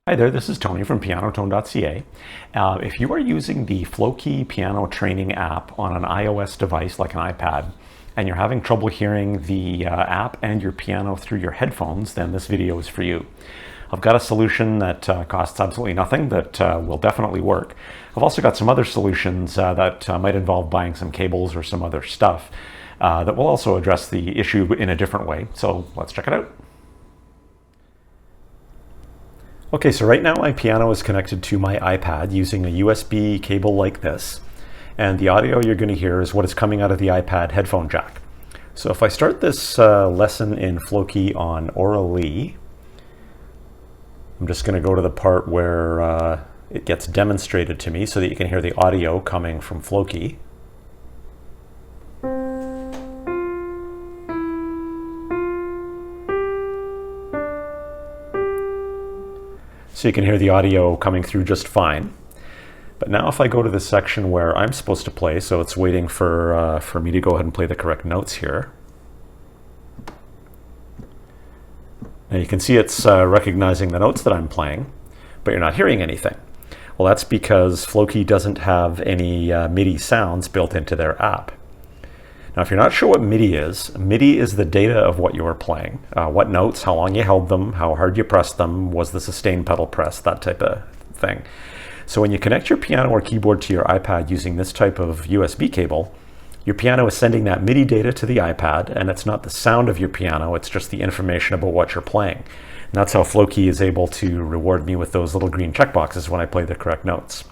Hi there, this is Tony from pianotone.ca. If you are using the flowkey piano training app on an iOS device like an iPad, and you're having trouble hearing the app and your piano through your headphones, then this video is for you. I've got a solution that costs absolutely nothing that will definitely work. I've also got some other solutions that might involve buying some cables or some other stuff that will also address the issue in a different way. So let's check it out. Okay, so right now my piano is connected to my iPad using a USB cable like this, and the audio you're going to hear is what is coming out of the iPad headphone jack. So if I start this lesson in flowkey on orally, I'm just going to go to the part where it gets demonstrated to me so that you can hear the audio coming from flowkey. So you can hear the audio coming through just fine. But now if I go to the section where I'm supposed to play, so it's waiting for me to go ahead and play the correct notes here. Now you can see it's recognizing the notes that I'm playing, but you're not hearing anything. Well, that's because flowkey doesn't have any MIDI sounds built into their app. Now, if you're not sure what MIDI is the data of what you are playing. What notes, how long you held them, how hard you pressed them, was the sustain pedal pressed, that type of thing. So when you connect your piano or keyboard to your iPad using this type of USB cable, your piano is sending that MIDI data to the iPad, and it's not the sound of your piano, it's just the information about what you're playing. And that's how flowkey is able to reward me with those little green checkboxes when I play the correct notes.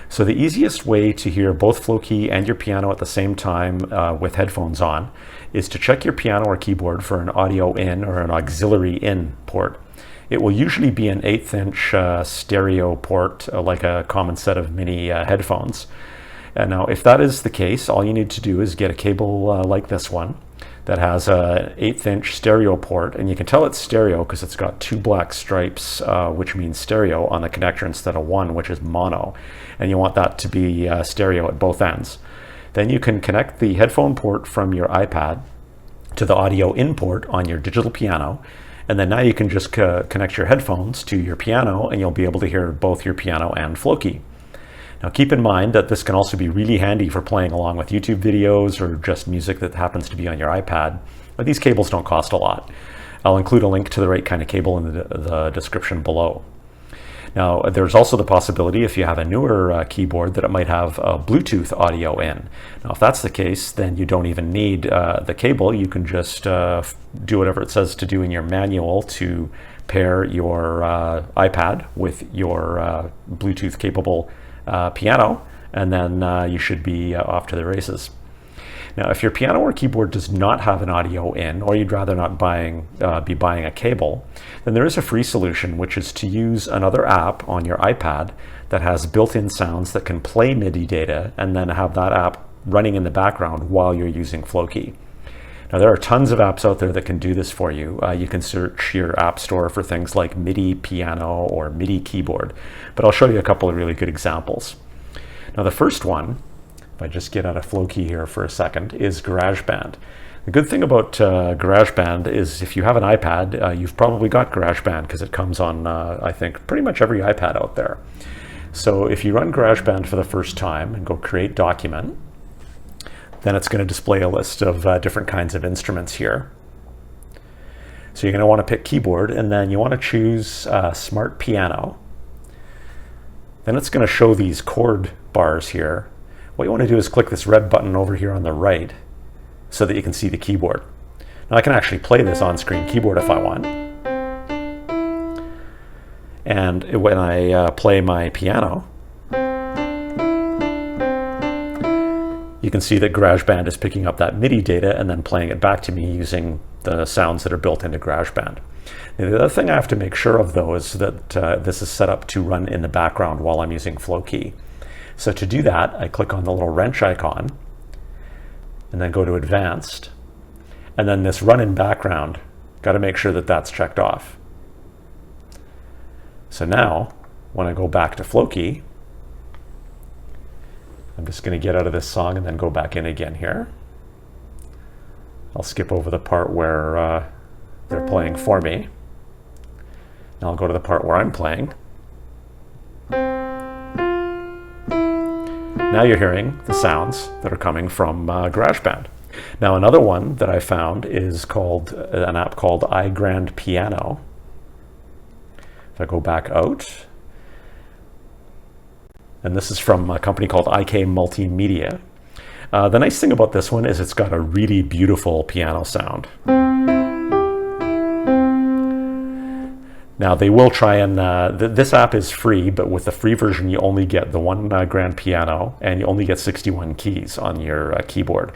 So the easiest way to hear both flowkey and your piano at the same time with headphones on is to check your piano or keyboard for an audio in or an auxiliary in port. It will usually be an 1/8 inch stereo port, like a common set of mini headphones. And now if that is the case, all you need to do is get a cable like this one that has an 1/8 inch stereo port, and you can tell it's stereo because it's got 2 black stripes, which means stereo, on the connector instead of 1, which is mono, and you want that to be stereo at both ends. Then you can connect the headphone port from your iPad to the audio in port on your digital piano, and then now you can just connect your headphones to your piano, and you'll be able to hear both your piano and flowkey. Now keep in mind that this can also be really handy for playing along with YouTube videos or just music that happens to be on your iPad, but these cables don't cost a lot. I'll include a link to the right kind of cable in the description below. Now there's also the possibility, if you have a newer keyboard, that it might have a Bluetooth audio in. Now if that's the case, then you don't even need the cable. You can just do whatever it says to do in your manual to pair your iPad with your Bluetooth capable piano, and then you should be off to the races. Now, if your piano or keyboard does not have an audio in, or you'd rather not be buying a cable, then there is a free solution, which is to use another app on your iPad that has built-in sounds that can play MIDI data, and then have that app running in the background while you're using flowkey. Now, there are tons of apps out there that can do this for you. You can search your app store for things like MIDI piano or MIDI keyboard, but I'll show you a couple of really good examples. Now, the first one, if I just get out of flowkey here for a second, is GarageBand. The good thing about GarageBand is if you have an iPad, you've probably got GarageBand because it comes on, I think, pretty much every iPad out there. So if you run GarageBand for the first time and go create document, then it's going to display a list of different kinds of instruments here. So you're going to want to pick keyboard, and then you want to choose Smart Piano. Then it's going to show these chord bars here. What you want to do is click this red button over here on the right so that you can see the keyboard. Now I can actually play this on-screen keyboard if I want. And when I play my piano, you can see that GarageBand is picking up that MIDI data and then playing it back to me using the sounds that are built into GarageBand. Now, the other thing I have to make sure of, though, is that this is set up to run in the background while I'm using flowkey. So to do that, I click on the little wrench icon and then go to Advanced. And then this Run in Background, got to make sure that that's checked off. So now, when I go back to flowkey, I'm just going to get out of this song and then go back in again here. I'll skip over the part where they're playing for me. I'll go to the part where I'm playing. Now you're hearing the sounds that are coming from GarageBand. Now another one that I found is called an app called iGrandPiano. If I go back out, and this is from a company called IK Multimedia. The nice thing about this one is it's got a really beautiful piano sound. Now they will try and, this app is free, but with the free version you only get the one grand piano and you only get 61 keys on your keyboard.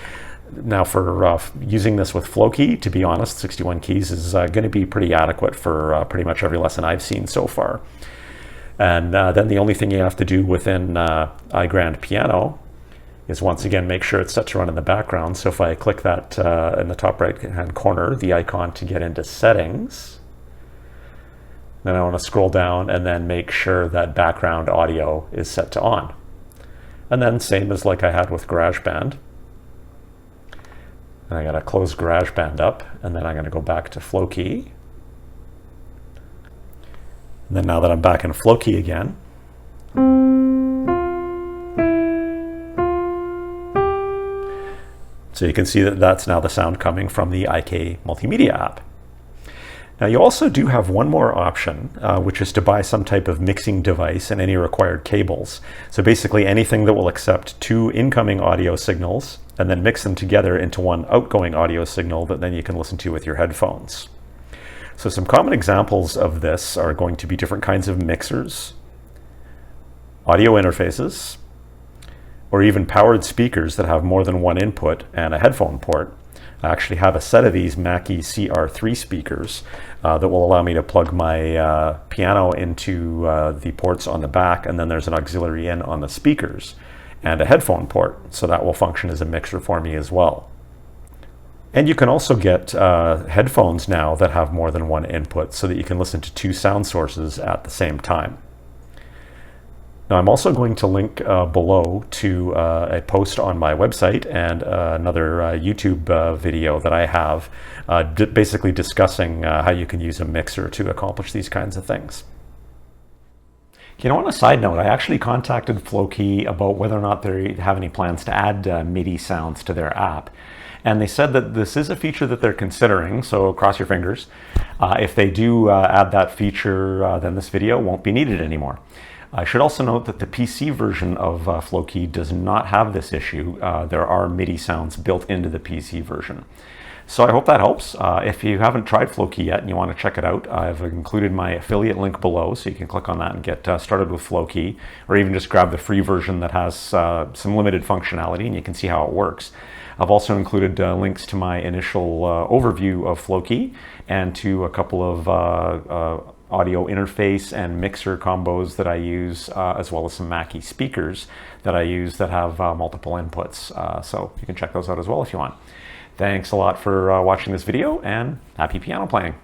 Now for using this with flowkey, to be honest, 61 keys is going to be pretty adequate for pretty much every lesson I've seen so far. And then the only thing you have to do within iGrandPiano is once again make sure it's set to run in the background. So if I click that in the top right hand corner, the icon to get into settings, then I want to scroll down and then make sure that background audio is set to on. And then same as like I had with GarageBand. And I got to close GarageBand up, and then I'm going to go back to flowkey. And then now that I'm back in flowkey again, so you can see that that's now the sound coming from the IK Multimedia app. Now you also do have one more option, which is to buy some type of mixing device and any required cables. So basically anything that will accept 2 incoming audio signals and then mix them together into one outgoing audio signal that then you can listen to with your headphones. So some common examples of this are going to be different kinds of mixers, audio interfaces, or even powered speakers that have more than one input and a headphone port. I actually have a set of these Mackie CR3 speakers that will allow me to plug my piano into the ports on the back, and then there's an auxiliary in on the speakers and a headphone port, so that will function as a mixer for me as well. And you can also get headphones now that have more than one input so that you can listen to 2 sound sources at the same time. Now I'm also going to link below to a post on my website and another YouTube video that I have basically discussing how you can use a mixer to accomplish these kinds of things. You know, on a side note, I actually contacted flowkey about whether or not they have any plans to add MIDI sounds to their app. And they said that this is a feature that they're considering, so cross your fingers. If they do add that feature, then this video won't be needed anymore. I should also note that the PC version of flowkey does not have this issue. There are MIDI sounds built into the PC version. So I hope that helps. If you haven't tried flowkey yet and you want to check it out, I've included my affiliate link below, so you can click on that and get started with flowkey, or even just grab the free version that has some limited functionality and you can see how it works. I've also included links to my initial overview of flowkey and to a couple of audio interface and mixer combos that I use, as well as some Mackie speakers that I use that have multiple inputs. So you can check those out as well if you want. Thanks a lot for watching this video, and happy piano playing.